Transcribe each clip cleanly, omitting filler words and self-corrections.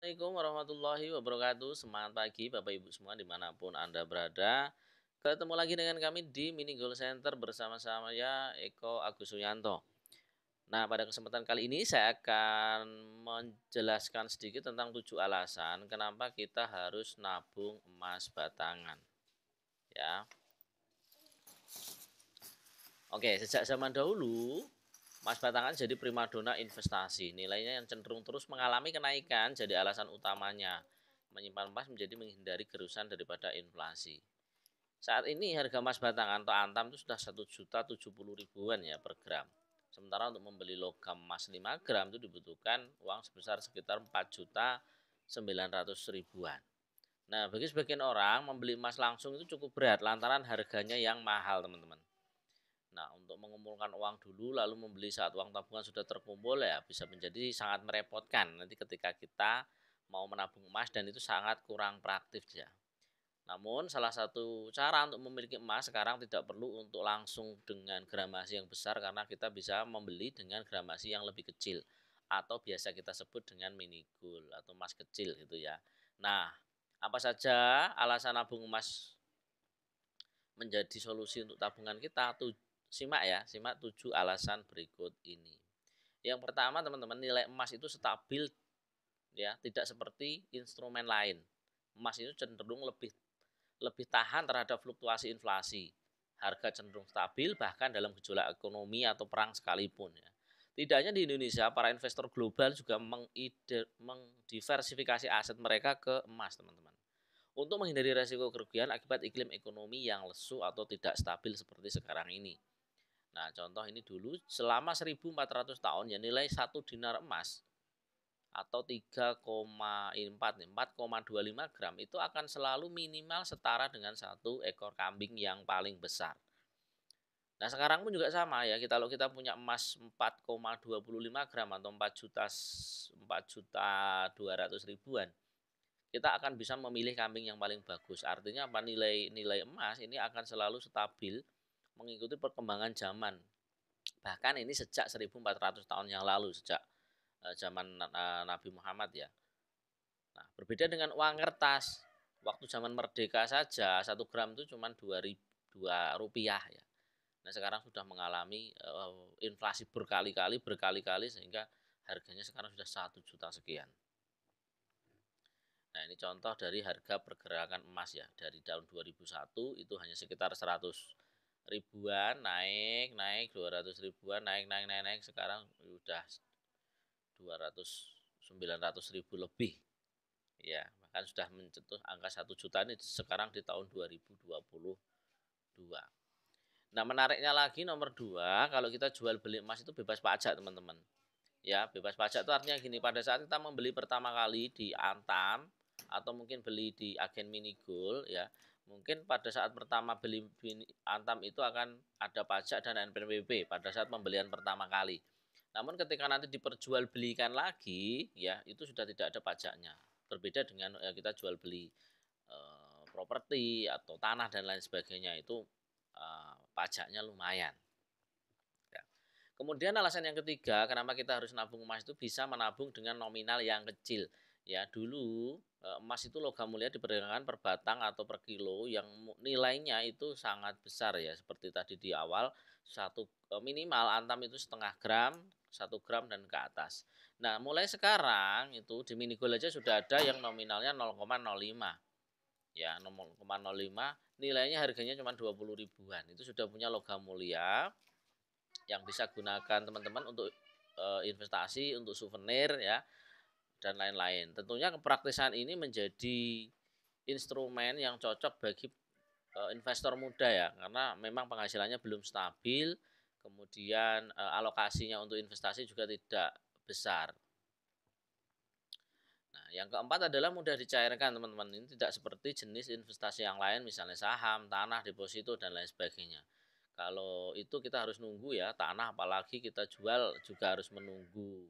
Assalamualaikum warahmatullahi wabarakatuh. Semangat pagi Bapak Ibu semua dimanapun Anda berada. Ketemu lagi dengan kami di Mini Goal Center bersama saya Eko Agus Suyanto. Nah, pada kesempatan kali ini saya akan menjelaskan sedikit tentang 7 alasan kenapa kita harus nabung emas batangan. Ya. Oke, sejak zaman dahulu emas batangan jadi primadona investasi. Nilainya yang cenderung terus mengalami kenaikan jadi alasan utamanya. Menyimpan emas menjadi menghindari gerusan daripada inflasi. Saat ini harga emas batangan atau antam itu sudah 1.070.000-an ya per gram. Sementara untuk membeli logam emas 5 gram itu dibutuhkan uang sebesar sekitar 4.900.000-an. Nah, bagi sebagian orang membeli emas langsung itu cukup berat lantaran harganya yang mahal, teman-teman. Nah, untuk mengumpulkan uang dulu lalu membeli saat uang tabungan sudah terkumpul ya bisa menjadi sangat merepotkan nanti ketika kita mau menabung emas dan itu sangat kurang praktis ya. Namun salah satu cara untuk memiliki emas sekarang tidak perlu untuk langsung dengan gramasi yang besar karena kita bisa membeli dengan gramasi yang lebih kecil atau biasa kita sebut dengan mini gold atau emas kecil gitu ya. Nah, apa saja alasan nabung emas menjadi solusi untuk tabungan kita? Simak ya, simak 7 alasan berikut ini. Yang pertama teman-teman, nilai emas itu stabil ya, tidak seperti instrumen lain. Emas itu cenderung lebih lebih tahan terhadap fluktuasi inflasi. Harga cenderung stabil bahkan dalam gejolak ekonomi atau perang sekalipun ya. Tidak hanya di Indonesia, para investor global juga mengdiversifikasi aset mereka ke emas, teman-teman. Untuk menghindari resiko kerugian akibat iklim ekonomi yang lesu atau tidak stabil seperti sekarang ini. Nah, contoh ini dulu selama 1.400 tahun ya nilai 1 dinar emas atau 4,25 gram itu akan selalu minimal setara dengan 1 ekor kambing yang paling besar. Nah, sekarang pun juga sama ya. Kalau kita punya emas 4,25 gram atau 4 juta 200 ribuan, kita akan bisa memilih kambing yang paling bagus. Artinya apa? Nilai emas ini akan selalu stabil mengikuti perkembangan zaman. Bahkan ini sejak 1.400 tahun yang lalu, sejak zaman Nabi Muhammad ya. Nah, berbeda dengan uang kertas. Waktu zaman merdeka saja 1 gram itu cuma 2 rupiah ya. Nah, sekarang sudah mengalami inflasi berkali-kali sehingga harganya sekarang sudah 1 juta sekian. Nah, ini contoh dari harga pergerakan emas ya. Dari tahun 2001 itu hanya sekitar 100 ribuan, naik 200 ribuan, naik. Sekarang sudah 200 900 ribu lebih. Ya, bahkan sudah mencetus angka 1 juta ini sekarang di tahun 2022. Nah, menariknya lagi nomor 2, kalau kita jual beli emas itu bebas pajak, teman-teman. Ya, bebas pajak itu artinya gini, pada saat kita membeli pertama kali di Antam atau mungkin beli di agen mini gold ya, mungkin pada saat pertama beli Antam itu akan ada pajak dan NPWP pada saat pembelian pertama kali. Namun ketika nanti diperjualbelikan lagi ya, itu sudah tidak ada pajaknya. Berbeda dengan kita jual beli properti atau tanah dan lain sebagainya, itu pajaknya lumayan. Kemudian alasan yang ketiga, kenapa kita harus nabung emas itu bisa menabung dengan nominal yang kecil. Ya, dulu emas itu logam mulia diperdagangkan per batang atau per kilo yang nilainya itu sangat besar ya. Seperti tadi di awal, minimal antam itu 0,5 gram, 1 gram dan ke atas. Nah, mulai sekarang itu di mini gold aja sudah ada yang nominalnya 0,05. Ya, 0,05 nilainya harganya cuma 20 ribuan. Itu sudah punya logam mulia yang bisa gunakan teman-teman untuk investasi, untuk souvenir ya dan lain-lain. Tentunya kepraktisan ini menjadi instrumen yang cocok bagi investor muda ya, karena memang penghasilannya belum stabil, kemudian alokasinya untuk investasi juga tidak besar. Nah, yang keempat adalah mudah dicairkan, teman-teman. Ini tidak seperti jenis investasi yang lain, misalnya saham, tanah, deposito dan lain sebagainya. Kalau itu kita harus nunggu ya, tanah apalagi kita jual juga harus menunggu,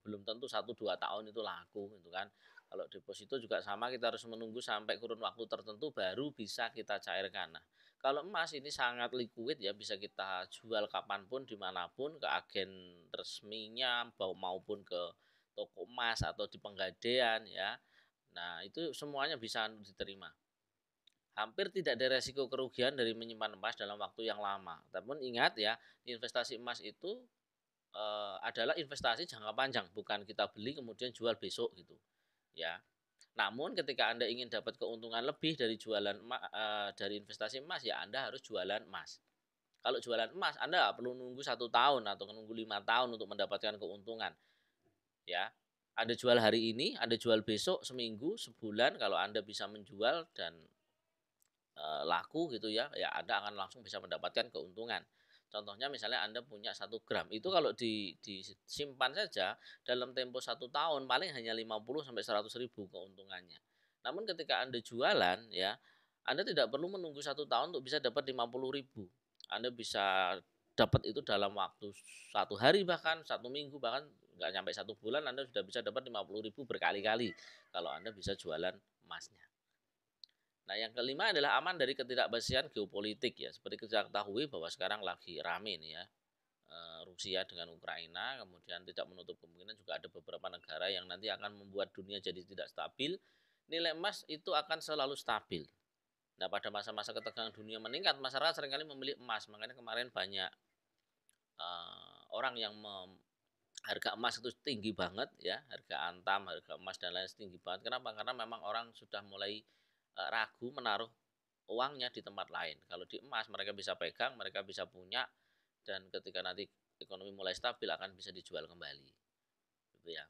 belum tentu 1-2 tahun itu laku gitu kan. Kalau deposito juga sama, kita harus menunggu sampai kurun waktu tertentu baru bisa kita cairkan. Nah, kalau emas ini sangat liquid ya, bisa kita jual kapanpun dimanapun, ke agen resminya maupun ke toko emas atau di Penggadean ya. Nah, itu semuanya bisa diterima. Hampir tidak ada resiko kerugian dari menyimpan emas dalam waktu yang lama. Namun ingat ya, investasi emas itu adalah investasi jangka panjang, bukan kita beli kemudian jual besok gitu. Ya. Namun ketika Anda ingin dapat keuntungan lebih dari dari investasi emas, ya Anda harus jualan emas. Kalau jualan emas, Anda nggak perlu nunggu 1 tahun atau nunggu 5 tahun untuk mendapatkan keuntungan. Ya, Anda jual hari ini, Anda jual besok, seminggu, sebulan. Kalau Anda bisa menjual dan laku gitu ya, ya Anda akan langsung bisa mendapatkan keuntungan. Contohnya misalnya Anda punya 1 gram, itu kalau disimpan saja dalam tempo 1 tahun paling hanya 50 sampai 100 ribu keuntungannya. Namun ketika Anda jualan ya, Anda tidak perlu menunggu 1 tahun untuk bisa dapat 50 ribu. Anda bisa dapat itu dalam waktu 1 hari, bahkan 1 minggu, bahkan nggak sampai 1 bulan Anda sudah bisa dapat 50 ribu berkali-kali kalau Anda bisa jualan emasnya. Nah, yang kelima adalah aman dari ketidakpastian geopolitik ya. Seperti kita ketahui bahwa sekarang lagi rame nih ya, Rusia dengan Ukraina, kemudian tidak menutup kemungkinan juga ada beberapa negara yang nanti akan membuat dunia jadi tidak stabil. Nilai emas itu akan selalu stabil. Nah, pada masa-masa ketegangan dunia meningkat, masyarakat seringkali memilih emas. Makanya kemarin banyak orang yang harga emas itu tinggi banget ya, harga antam, harga emas dan lain tinggi banget. Kenapa? Karena memang orang sudah mulai ragu menaruh uangnya di tempat lain. Kalau di emas mereka bisa pegang, mereka bisa punya, dan ketika nanti ekonomi mulai stabil akan bisa dijual kembali. Gitu ya.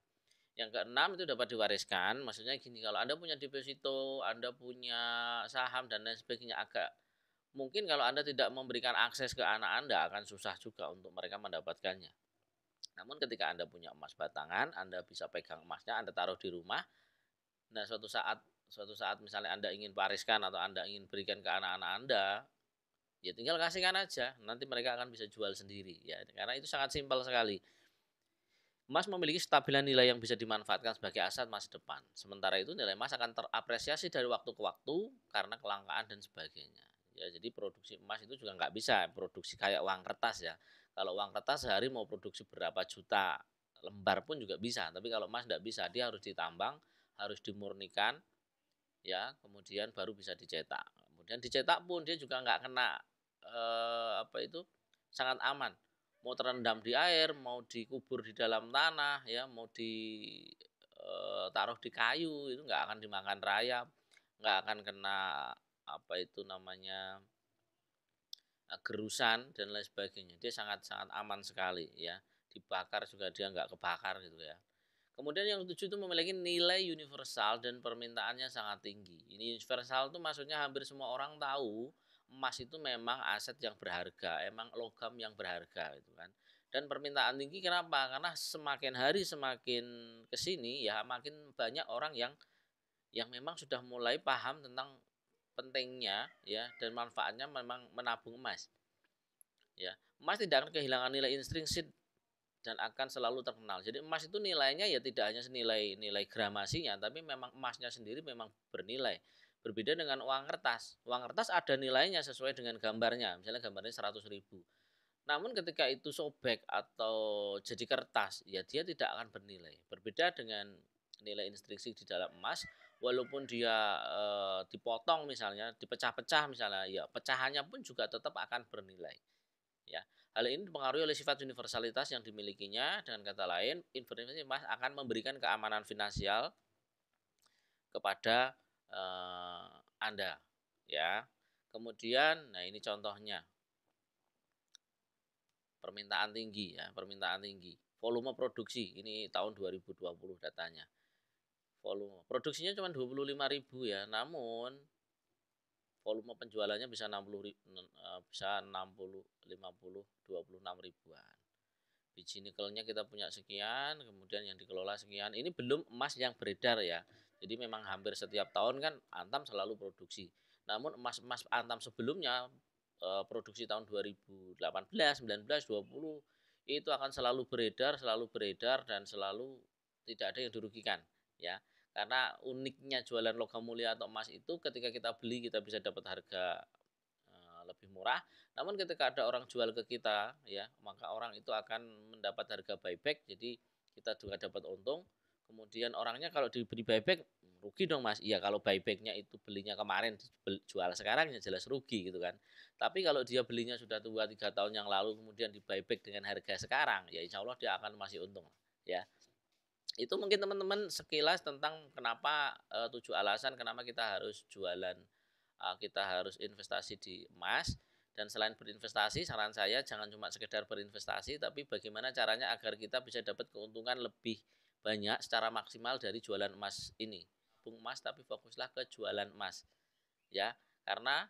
Yang keenam itu dapat diwariskan, maksudnya gini, kalau Anda punya deposito, Anda punya saham dan lain sebagainya, agak mungkin kalau Anda tidak memberikan akses ke anak Anda akan susah juga untuk mereka mendapatkannya. Namun ketika Anda punya emas batangan, Anda bisa pegang emasnya, Anda taruh di rumah. Nah, suatu saat misalnya Anda ingin wariskan atau Anda ingin berikan ke anak-anak Anda, ya tinggal kasihkan aja, nanti mereka akan bisa jual sendiri ya. Karena itu sangat simpel sekali. Emas memiliki stabilan nilai yang bisa dimanfaatkan sebagai aset masa depan. Sementara itu nilai emas akan terapresiasi dari waktu ke waktu karena kelangkaan dan sebagainya. Ya, jadi produksi emas itu juga nggak bisa produksi kayak uang kertas ya. Kalau uang kertas sehari mau produksi berapa juta lembar pun juga bisa. Tapi kalau emas nggak bisa, dia harus ditambang, harus dimurnikan, ya, kemudian baru bisa dicetak. Kemudian dicetak pun dia juga nggak kena apa itu, sangat aman. Mau terendam di air, mau dikubur di dalam tanah, ya, mau ditaruh di kayu itu nggak akan dimakan rayap, nggak akan kena apa itu namanya gerusan dan lain sebagainya. Dia sangat-sangat aman sekali ya. Dibakar juga dia nggak kebakar gitu ya. Kemudian yang ketujuh itu memiliki nilai universal dan permintaannya sangat tinggi. Ini universal itu maksudnya hampir semua orang tahu emas itu memang aset yang berharga, emang logam yang berharga gitu kan. Dan permintaan tinggi kenapa? Karena semakin hari semakin kesini ya makin banyak orang yang memang sudah mulai paham tentang pentingnya ya dan manfaatnya memang menabung emas. Ya, emas tidak akan kehilangan nilai intrinsik dan akan selalu terkenal. Jadi emas itu nilainya ya tidak hanya senilai nilai gramasinya, tapi memang emasnya sendiri memang bernilai. Berbeda dengan uang kertas. Uang kertas ada nilainya sesuai dengan gambarnya. Misalnya gambarnya 100 ribu. Namun ketika itu sobek atau jadi kertas, ya dia tidak akan bernilai. Berbeda dengan nilai intrinsik di dalam emas, walaupun dia dipotong misalnya, dipecah-pecah misalnya, ya pecahannya pun juga tetap akan bernilai. Ya, hal ini dipengaruhi oleh sifat universalitas yang dimilikinya. Dengan kata lain, investasi emas akan memberikan keamanan finansial kepada Anda, ya. Kemudian, nah ini contohnya permintaan tinggi ya, permintaan tinggi. Volume produksi ini tahun 2020 datanya. Volume produksinya cuma 25 ribu ya, namun volume penjualannya bisa 60 bisa 60 50 26 ribuan. Biji nikelnya kita punya sekian, kemudian yang dikelola sekian. Ini belum emas yang beredar ya. Jadi memang hampir setiap tahun kan Antam selalu produksi. Namun emas-emas Antam sebelumnya produksi tahun 2018, 19, 20 itu akan selalu beredar dan selalu tidak ada yang dirugikan ya. Karena uniknya jualan logam mulia atau emas itu ketika kita beli kita bisa dapat harga lebih murah. Namun ketika ada orang jual ke kita ya, maka orang itu akan mendapat harga buyback. Jadi kita juga dapat untung. Kemudian orangnya kalau diberi buyback rugi dong Mas. Iya kalau buybacknya itu belinya kemarin jual sekarang ya jelas rugi gitu kan. Tapi kalau dia belinya sudah 2 3 tahun yang lalu kemudian di buyback dengan harga sekarang ya insya Allah dia akan masih untung ya. Itu mungkin teman-teman sekilas tentang kenapa 7 alasan kenapa kita harus jualan, kita harus investasi di emas. Dan selain berinvestasi saran saya jangan cuma sekedar berinvestasi tapi bagaimana caranya agar kita bisa dapat keuntungan lebih banyak secara maksimal dari jualan emas ini. Tabung emas tapi fokuslah ke jualan emas ya. Karena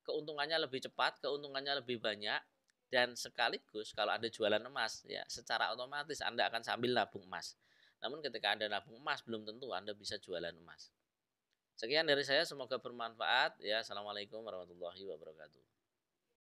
keuntungannya lebih cepat, keuntungannya lebih banyak dan sekaligus kalau Anda jualan emas ya secara otomatis Anda akan sambil nabung emas. Namun ketika Anda nabung emas belum tentu Anda bisa jualan emas. Sekian dari saya semoga bermanfaat ya. Assalamualaikum warahmatullahi wabarakatuh.